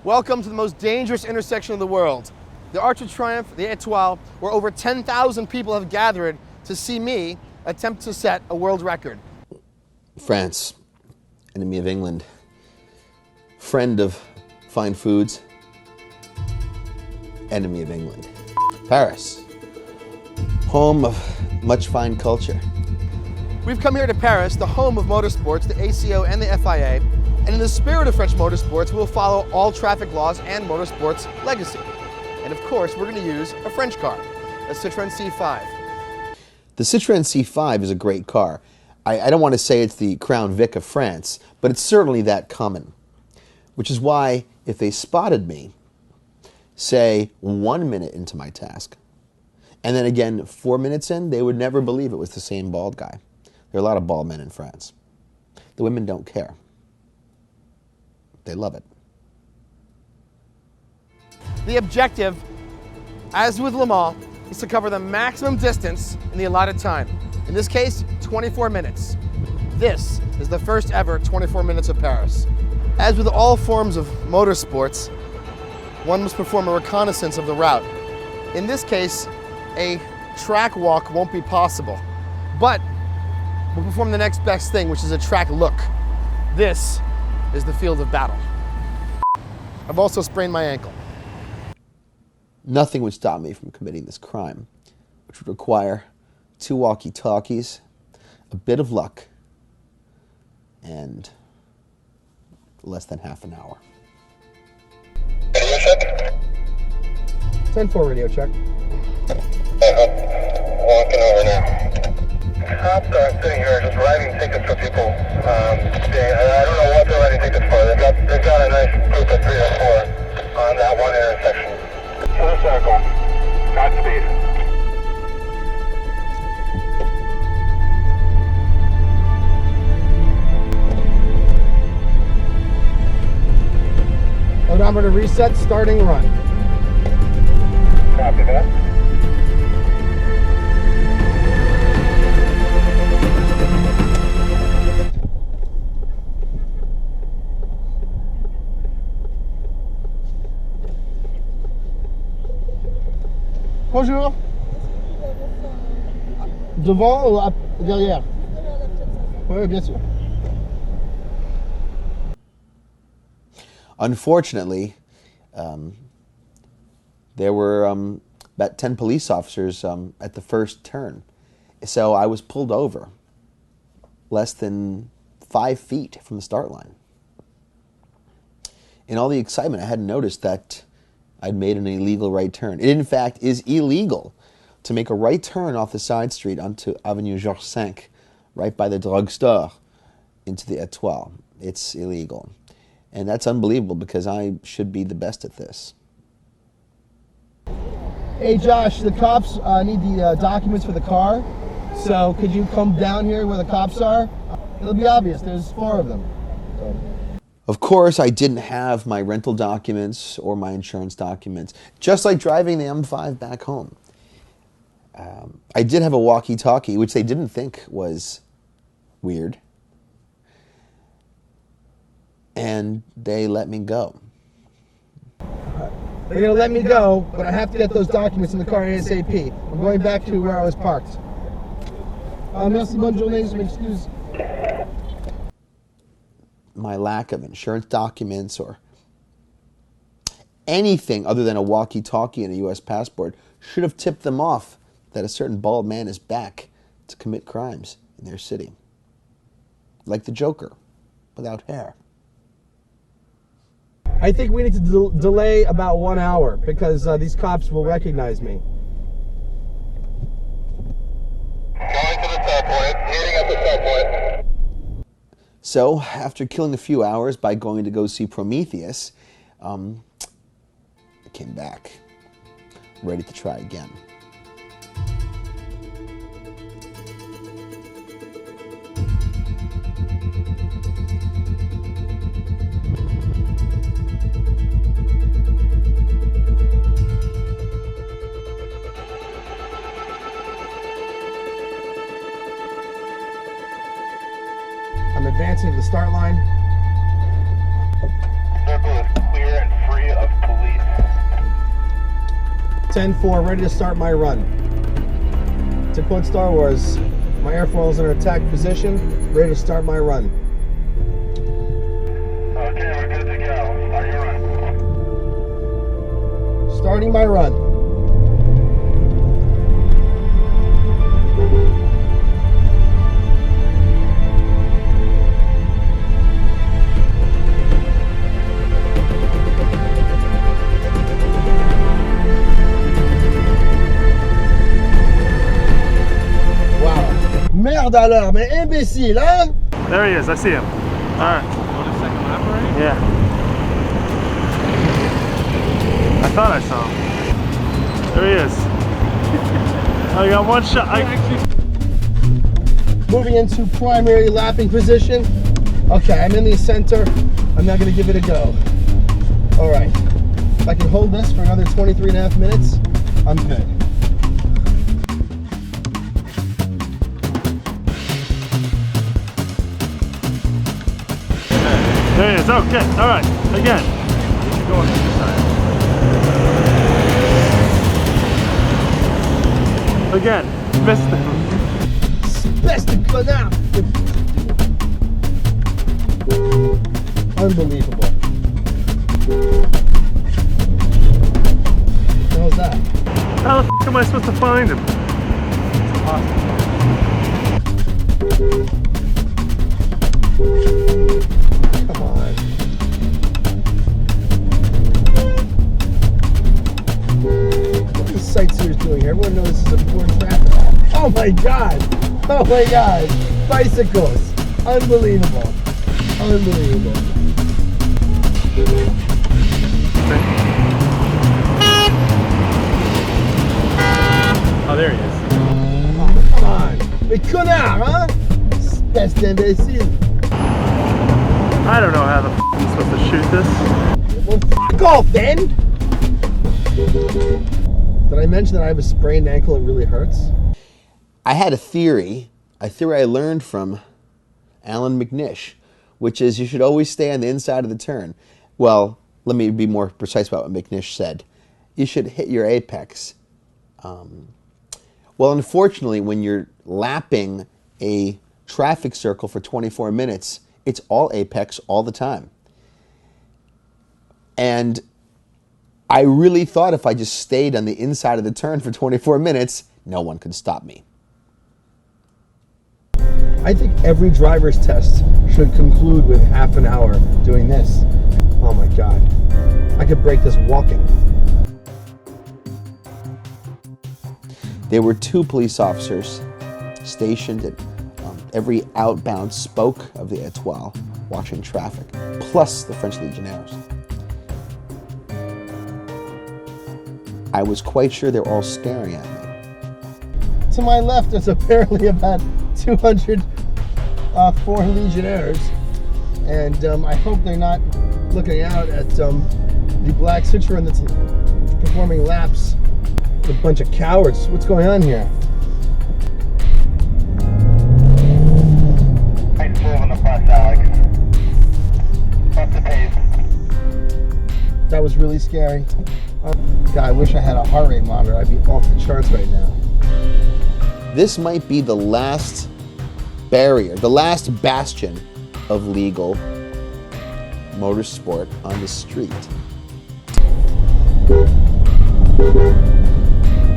Welcome to the most dangerous intersection of the world, the Arc de Triomphe, the Étoile, where over 10,000 people have gathered to see me attempt to set a world record. France, enemy of England, friend of fine foods, enemy of England. Paris, home of much fine culture. We've come here to Paris, the home of motorsports, the ACO and the FIA, and in the spirit of French motorsports, we'll follow all traffic laws and motorsports legacy. And of course, we're going to use a French car, a Citroën C5. The Citroën C5 is a great car. I don't want to say it's the Crown Vic of France, but it's certainly that common. Which is why, if they spotted me, say 1 minute into my task, and then again 4 minutes in, they would never believe it was the same bald guy. There are a lot of bald men in France. The women don't care. They love it. The objective, as with Le Mans, is to cover the maximum distance in the allotted time. In this case, 24 minutes. This is the first ever 24 minutes of Paris. As with all forms of motorsports, one must perform a reconnaissance of the route. In this case, a track walk won't be possible, but we'll perform the next best thing, which is a track look. This is the field of battle. I've also sprained my ankle. Nothing would stop me from committing this crime, which would require 2 walkie-talkies, a bit of luck, and less than half an hour. Radio check? 10-4 radio check. Walking over now. Cops are sitting here just writing tickets for people. I don't know what they're writing tickets for. They've got a nice group of 3 or 4 on that one intersection. To the circle. Godspeed. Odometer reset, starting run. Copy that. Bonjour. Devant ou derrière? Oui, bien sûr. Unfortunately, there were about 10 police officers at the first turn. So I was pulled over less than 5 feet from the start line. In all the excitement, I hadn't noticed that I'd made an illegal right turn. It, in fact, is illegal to make a right turn off the side street onto Avenue Georges V, right by the drugstore, into the Étoile. It's illegal. And that's unbelievable because I should be the best at this. Hey Josh, the cops need the documents for the car. So could you come down here where the cops are? It'll be obvious, there's 4 of them. So. Of course, I didn't have my rental documents or my insurance documents, just like driving the M5 back home. I did have a walkie-talkie, which they didn't think was weird. And they let me go. They're going to let me go, but I have to get those documents in the car ASAP. I'm going back to where I was parked. Merci, bonne journée, je m'excuse. My lack of insurance documents or anything other than a walkie-talkie and a U.S. passport should have tipped them off that a certain bald man is back to commit crimes in their city. Like the Joker, without hair. I think we need to delay about 1 hour because these cops will recognize me. Going to the start point. Heading up the start point. So, after killing a few hours by going to go see Prometheus, I came back, ready to try again. I'm advancing to the start line. Circle is clear and free. area of police. 10-4, ready to start my run. To quote Star Wars, my airfoil is in attack position, ready to start my run. Okay, we're good to go. Start your run. Starting my run. Merde alors, mais imbécile, hein? There he is, I see him. Alright. On a second lap already? Yeah. I thought I saw him. There he is. I got one shot. Moving into primary lapping position. Okay, I'm in the center. I'm now gonna give it a go. All right. If I can hold this for another 23.5 minutes, I'm good. There he is. Okay. All right. Again. You should go on the other side. Again. Missed him. Best of connard. Unbelievable. What was that? How the f am I supposed to find him? Come on. What are these sightseers doing here? Everyone knows this is important traffic. Oh my god! Oh my god! Bicycles! Unbelievable! Unbelievable! Oh, there he is. Oh, come on! Mais connard, hein? Espèce d'imbécile! I don't know how the f I'm supposed to shoot this. Well, f*** off then! Did I mention that I have a sprained ankle and it really hurts? I had a theory I learned from Alan McNish, which is you should always stay on the inside of the turn. Well, let me be more precise about what McNish said. You should hit your apex. Well, unfortunately, when you're lapping a traffic circle for 24 minutes, it's all apex all the time. And I really thought if I just stayed on the inside of the turn for 24 minutes, no one could stop me. I think every driver's test should conclude with half an hour doing this. Oh my god. I could break this walking. There were 2 police officers stationed at every outbound spoke of the Étoile, watching traffic, plus the French Legionnaires. I was quite sure they were all staring at me. To my left, there's apparently about 200 foreign Legionnaires, and I hope they're not looking out at the black Citroen that's performing laps. A bunch of cowards. What's going on here? Nice move on the bus, Alex. Up the pace. That was really scary. God, I wish I had a heart rate monitor. I'd be off the charts right now. This might be the last barrier, the last bastion of legal motorsport on the street.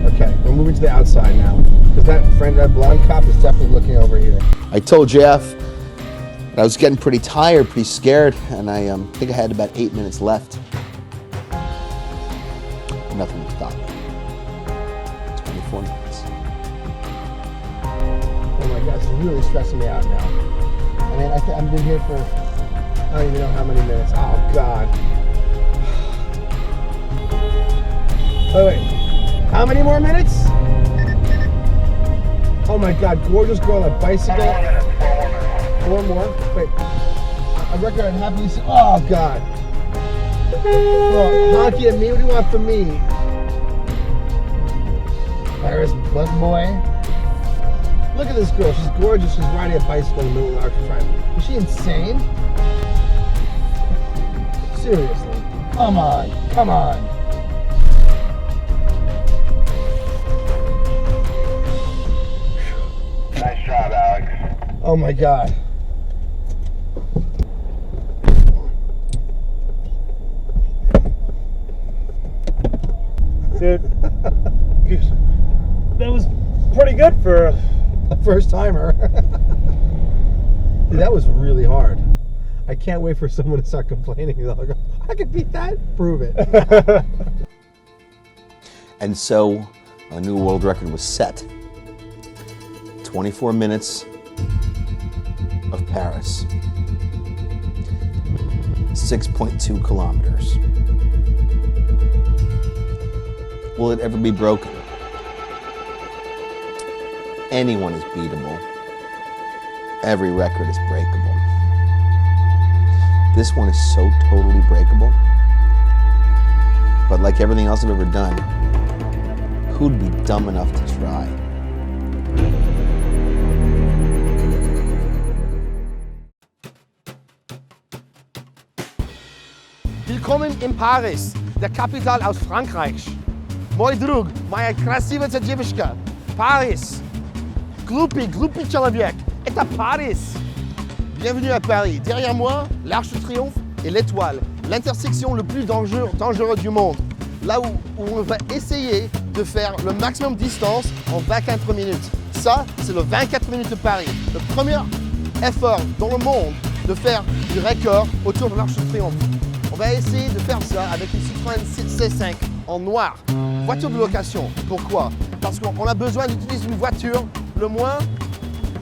Okay, we're moving to the outside now. Because that blonde cop is definitely looking over here. I told Jeff that I was getting pretty tired, pretty scared, and I think I had about 8 minutes left. Nothing would stop me. 24 minutes. Oh my gosh, it's really stressing me out now. I mean, I've been here for, I don't even know how many minutes. Oh God. Wait. How many more minutes? Oh my God, gorgeous girl on a bicycle. 4 more. Wait. I reckon I'd happily say, oh God. Well, honky at me, what do you want from me? Paris bus boy. Look at this girl, she's gorgeous, she's riding a bicycle in the middle of the Arc de Triomphe. Is she insane? Seriously. Come on, come on. Nice job, Alex. Oh my God. Dude, that was pretty good for A first timer. Dude, that was really hard. I can't wait for someone to start complaining. Go, I could beat that. Prove it. And so a new world record was set. 24 minutes of Paris. 6.2 kilometers. Will it ever be broken? Anyone is beatable. Every record is breakable. This one is so totally breakable. But like everything else I've ever done, who'd be dumb enough to try? Willkommen in Paris, der Kapital aus Frankreich. Mój drug, moja krasiwa dziewczynka. Paris. Gloupi человек. Это Paris. Bienvenue à Paris. Derrière moi, l'Arc de Triomphe et l'Étoile. L'intersection le plus dangereux du monde. Là où on va essayer de faire le maximum de distance en 24 minutes. Ça, c'est le 24 minutes de Paris. Le premier effort dans le monde de faire du record autour de l'Arc de Triomphe. On va essayer de faire ça avec une Citroën C5 en noir. Voiture de location. Pourquoi? Parce qu'on a besoin d'utiliser une voiture le moins,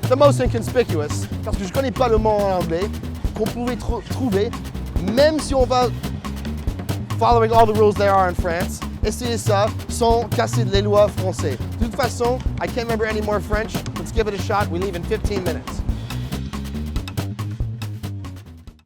the most inconspicuous, parce que je ne connais pas le mot en anglais, qu'on pouvait trouver, même si on va following all the rules there are in France, essayer ça sans casser les lois françaises. De toute façon, I can't remember any more French. Let's give it a shot. We leave in 15 minutes.